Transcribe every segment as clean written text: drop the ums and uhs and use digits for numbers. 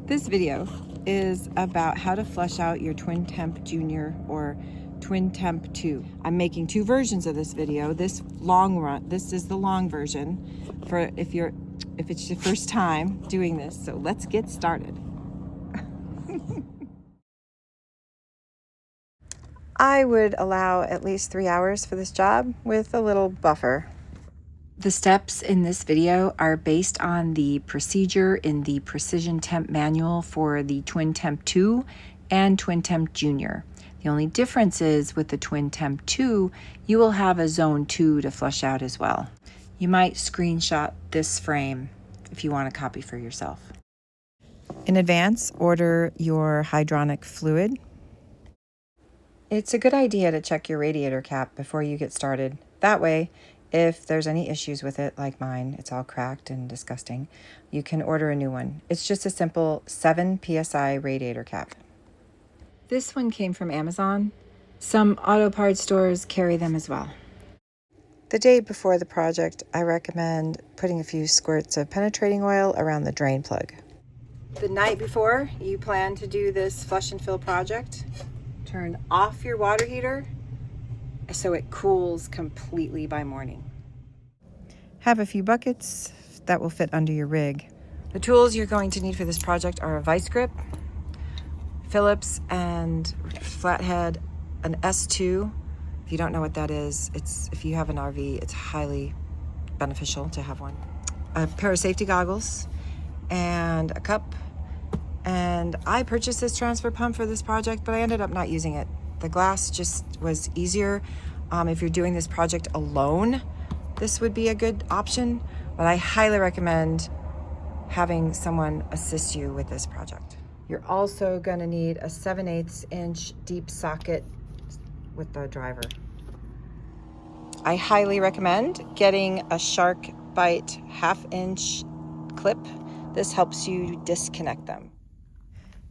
This video is about how to flush out your Twin Temp Junior or Twin Temp 2. I'm making two versions of this video. This is the long version for if it's your first time doing this. So let's get started. I would allow at least 3 hours for this job with a little buffer. The steps in this video are based on the procedure in the PrecisionTemp manual for the Twin Temp 2 and Twin Temp Junior. The only difference is with the Twin Temp 2, you will have a zone 2 to flush out as well. You might screenshot this frame if you want a copy for yourself. In advance, order your hydronic fluid. It's a good idea to check your radiator cap before you get started. That way, if there's any issues with it, like mine, it's all cracked and disgusting, you can order a new one. It's just a simple 7 PSI radiator cap. This one came from Amazon. Some auto parts stores carry them as well. The day before the project, I recommend putting a few squirts of penetrating oil around the drain plug. The night before you plan to do this flush and fill project, turn off your water heater so it cools completely by morning. Have a few buckets that will fit under your rig. The tools you're going to need for this project are a vice grip, Phillips and flathead, an S2. If you don't know what that is, if you have an RV, it's highly beneficial to have one. A pair of safety goggles and a cup. And I purchased this transfer pump for this project, but I ended up not using it. The glass just was easier. If you're doing this project alone, this would be a good option, but I highly recommend having someone assist you with this project. You're also going to need a 7/8 inch deep socket with the driver. I highly recommend getting a Shark Bite 1/2 inch clip. This helps you disconnect them.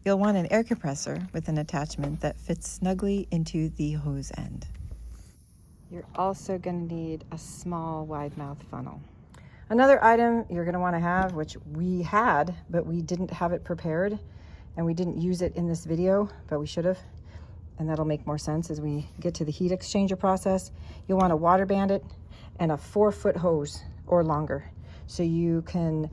You'll want an air compressor with an attachment that fits snugly into the hose end. You're also going to need a small wide mouth funnel. Another item you're going to want to have, which we had, but we didn't have it prepared, and we didn't use it in this video, but we should have, and that'll make more sense as we get to the heat exchanger process. You'll want a water bandit and a 4-foot hose or longer, so you can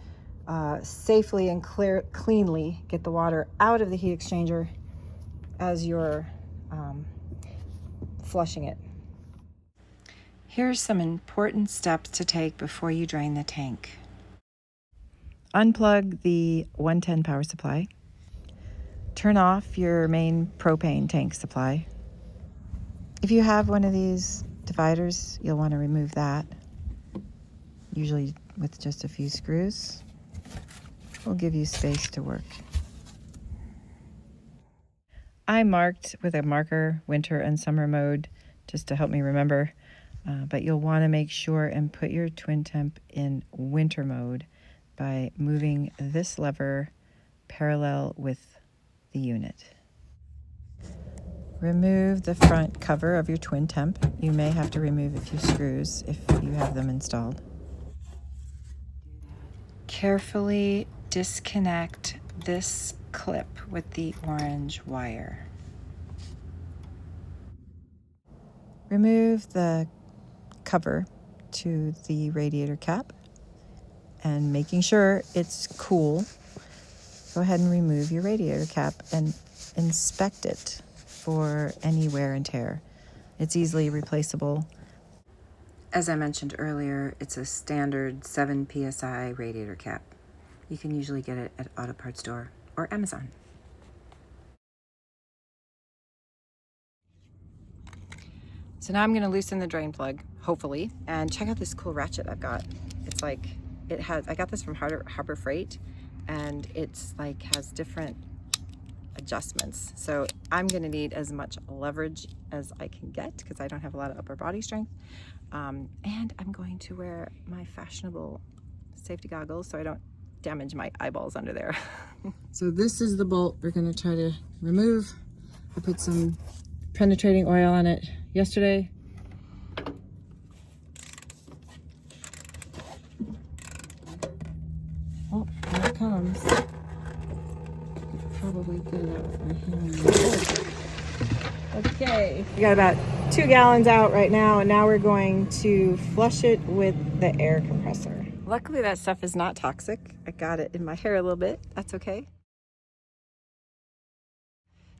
safely and cleanly get the water out of the heat exchanger as you're flushing it. Here's some important steps to take before you drain the tank. Unplug the 110 power supply. Turn off your main propane tank supply. If you have one of these dividers, you'll want to remove that, usually with just a few screws. Will give you space to work. I marked with a marker winter and summer mode just to help me remember, but you'll want to make sure and put your Twin Temp in winter mode by moving this lever parallel with the unit. Remove the front cover of your Twin Temp. You may have to remove a few screws if you have them installed. Carefully disconnect this clip with the orange wire. Remove the cover to the radiator cap, and making sure it's cool, go ahead and remove your radiator cap and inspect it for any wear and tear. It's easily replaceable. As I mentioned earlier, it's a standard 7 PSI radiator cap. You can usually get it at auto parts store or Amazon. So now I'm going to loosen the drain plug, hopefully, and check out this cool ratchet I've got. It's like, I got this from Harbor Freight, and it's like has different adjustments. So I'm going to need as much leverage as I can get because I don't have a lot of upper body strength. And I'm going to wear my fashionable safety goggles so I don't damage my eyeballs under there. So this is the bolt we're going to try to remove. I put some penetrating oil on it yesterday. Oh, here it comes. probably good enough for my hand. Okay, we got about 2 gallons out right now, and now we're going to flush it with the air compressor. Luckily that stuff is not toxic. I got it in my hair a little bit. That's okay.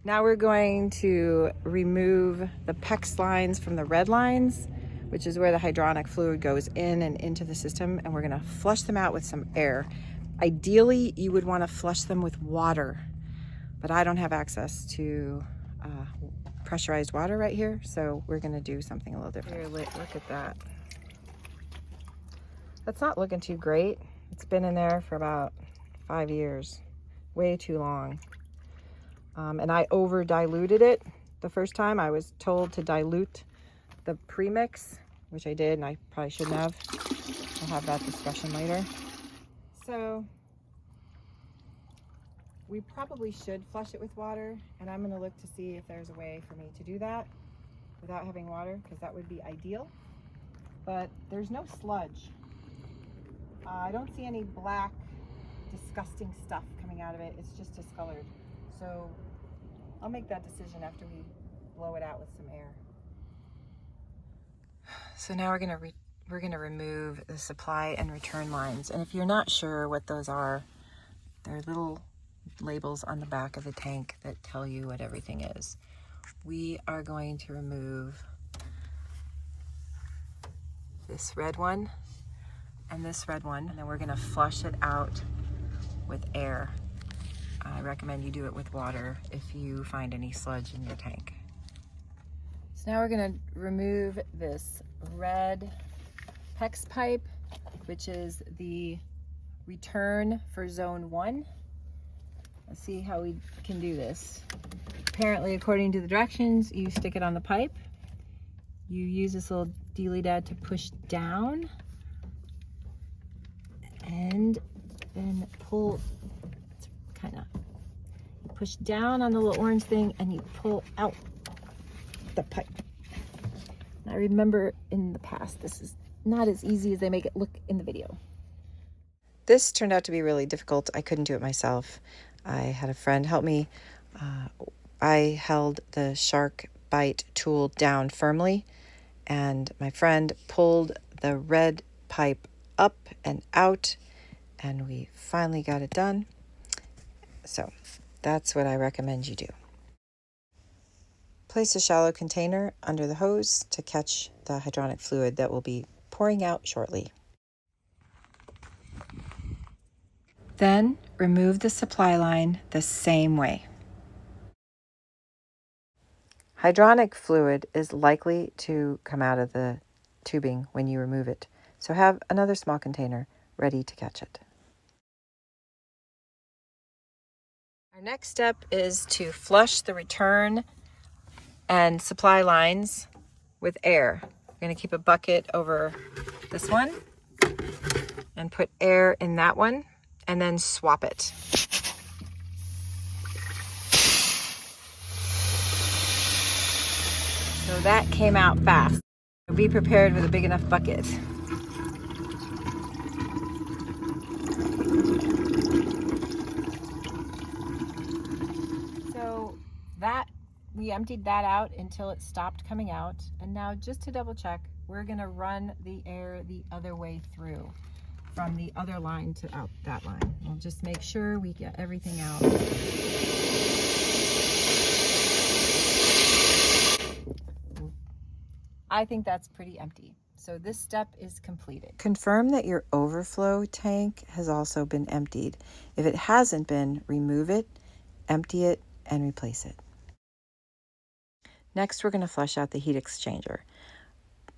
Now we're going to remove the PEX lines from the red lines, which is where the hydronic fluid goes in and into the system, and we're gonna flush them out with some air. Ideally, you would wanna flush them with water, but I don't have access to pressurized water right here, so we're gonna do something a little different. Here, look at that. That's not looking too great. It's been in there for about 5 years, way too long. And I over diluted it the first time. I was told to dilute the premix, which I did, and I probably shouldn't have. We'll have that discussion later. So we probably should flush it with water, and I'm gonna look to see if there's a way for me to do that without having water, because that would be ideal. But there's no sludge. I don't see any black, disgusting stuff coming out of it. It's just discolored. So I'll make that decision after we blow it out with some air. So now we're gonna remove the supply and return lines. And if you're not sure what those are, they're little labels on the back of the tank that tell you what everything is. We are going to remove this red one and this red one, and then we're gonna flush it out with air. I recommend you do it with water if you find any sludge in your tank. So now we're gonna remove this red PEX pipe, which is the return for zone 1. Let's see how we can do this. Apparently, according to the directions, you stick it on the pipe. You use this little dealy dad to push down and then pull, you push down on the little orange thing and you pull out the pipe. Now remember, in the past, this is not as easy as they make it look in the video. This turned out to be really difficult. I couldn't do it myself. I had a friend help me. I held the shark bite tool down firmly, and my friend pulled the red pipe up and out, and we finally got it done. So that's what I recommend you do. Place a shallow container under the hose to catch the hydronic fluid that will be pouring out shortly. Then remove the supply line the same way. Hydronic fluid is likely to come out of the tubing when you remove it, so have another small container ready to catch it. Our next step is to flush the return and supply lines with air. We're going to keep a bucket over this one and put air in that one, and then swap it. So that came out fast. Be prepared with a big enough bucket. So that, we emptied that out until it stopped coming out. And now, just to double check, we're gonna run the air the other way through, from the other line to out that line. We'll just make sure we get everything out. I think that's pretty empty. So this step is completed. Confirm that your overflow tank has also been emptied. If it hasn't been, remove it, empty it, and replace it. Next, we're going to flush out the heat exchanger.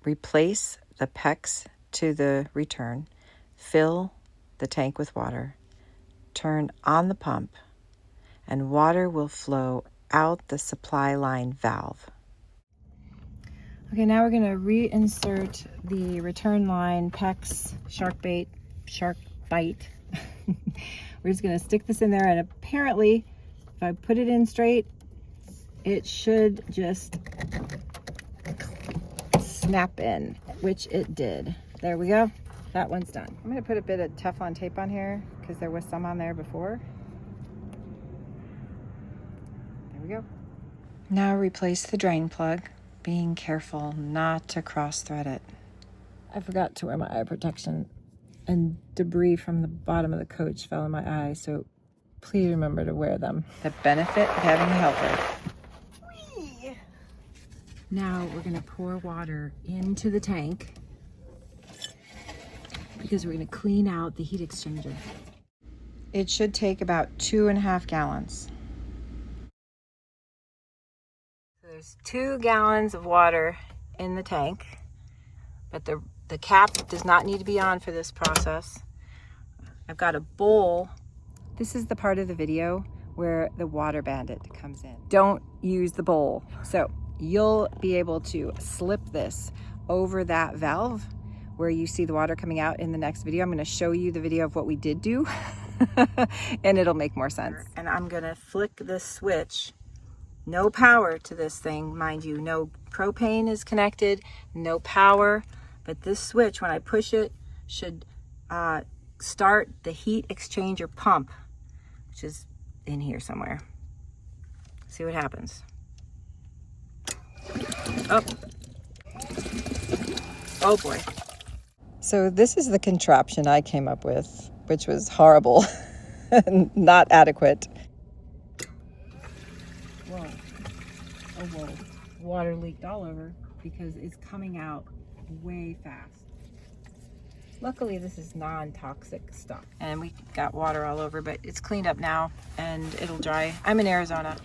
Replace the PEX to the return, fill the tank with water, turn on the pump, and water will flow out the supply line valve. Okay, now we're going to reinsert the return line PEX shark bite. We're just going to stick this in there, and apparently if I put it in straight, it should just snap in, which it did. There we go. That one's done. I'm going to put a bit of Teflon tape on here because there was some on there before. we go. Now replace the drain plug, being careful not to cross thread it. I forgot to wear my eye protection and debris from the bottom of the coach fell in my eye, so please remember to wear them. The benefit of having a helper. Whee! Now we're gonna pour water into the tank because we're gonna clean out the heat exchanger. It should take about 2.5 gallons. So there's 2 gallons of water in the tank, but the cap does not need to be on for this process. I've got a bowl. This is the part of the video where the water bandit comes in. Don't use the bowl. So you'll be able to slip this over that valve where you see the water coming out in the next video. I'm gonna show you the video of what we did do and it'll make more sense. And I'm gonna flick this switch. No power to this thing, mind you. No propane is connected, no power. But this switch, when I push it, should start the heat exchanger pump, which is in here somewhere. See what happens. Oh. Oh boy. So this is the contraption I came up with, which was horrible and not adequate. Whoa. Oh, whoa. Water leaked all over because it's coming out way fast. Luckily, this is non-toxic stuff. And we got water all over, but it's cleaned up now and it'll dry. I'm in Arizona.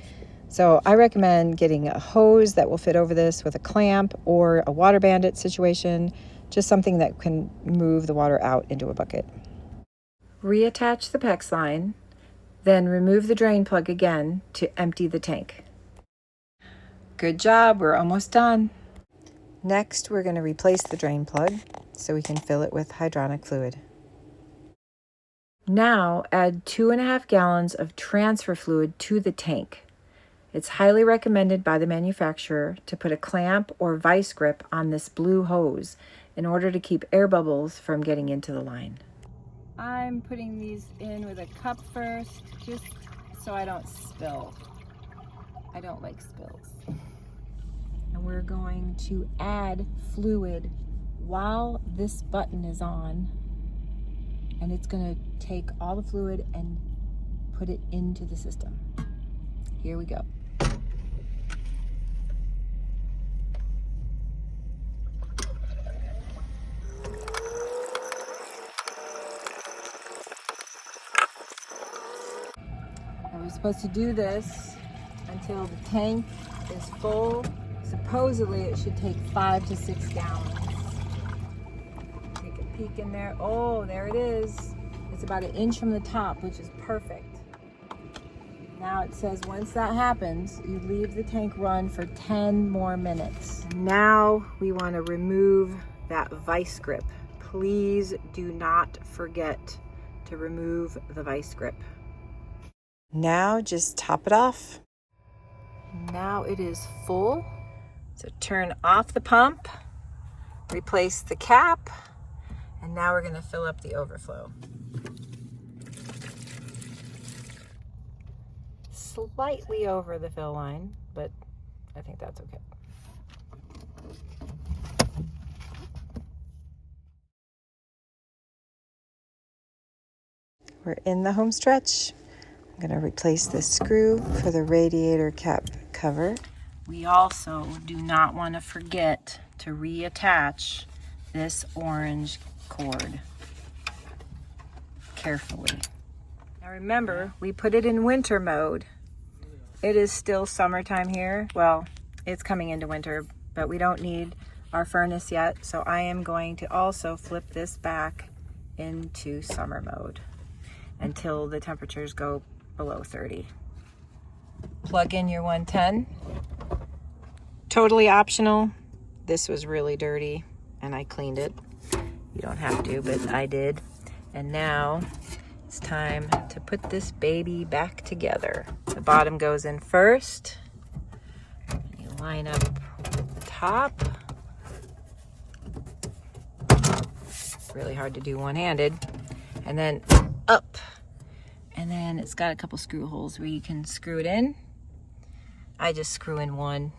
So I recommend getting a hose that will fit over this with a clamp or a water bandit situation, just something that can move the water out into a bucket. Reattach the PEX line, then remove the drain plug again to empty the tank. Good job, we're almost done. Next, we're going to replace the drain plug so we can fill it with hydronic fluid. Now, add 2.5 gallons of transfer fluid to the tank. It's highly recommended by the manufacturer to put a clamp or vice grip on this blue hose in order to keep air bubbles from getting into the line. I'm putting these in with a cup first, just so I don't spill. I don't like spills. And we're going to add fluid while this button is on, and it's going to take all the fluid and put it into the system. Here we go. I was supposed to do this until the tank is full. Supposedly it should take 5 to 6 gallons. Take a peek in there. Oh, there it is. It's about 1 inch from the top, which is perfect. Now it says once that happens, you leave the tank run for 10 more minutes. Now we want to remove that vice grip. Please do not forget to remove the vice grip. Now just top it off. Now it is full. So turn off the pump, replace the cap, and now we're going to fill up the overflow. Slightly over the fill line, but I think that's okay. We're in the home stretch. I'm going to replace this screw for the radiator cap cover. We also do not want to forget to reattach this orange cord carefully. Now remember, we put it in winter mode. It is still summertime here. Well, it's coming into winter, but we don't need our furnace yet. So I am going to also flip this back into summer mode until the temperatures go below 30. Plug in your 110. Totally optional. This was really dirty and I cleaned it. You don't have to, but I did. And now it's time to put this baby back together. The bottom goes in first. You line up with the top. Really hard to do one-handed. And then up. And then it's got a couple screw holes where you can screw it in. I just screw in one.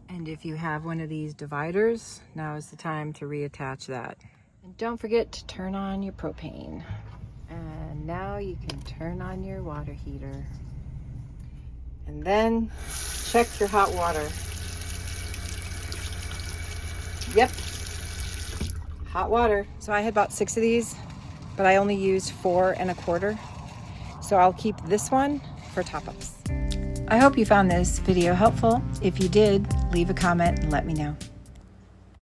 And if you have one of these dividers, now is the time to reattach that. And don't forget to turn on your propane. And now you can turn on your water heater. And then check your hot water. Yep, hot water. So I had bought 6 of these, but I only used 4 1/4. So I'll keep this one for top-ups. I hope you found this video helpful. If you did, leave a comment and let me know.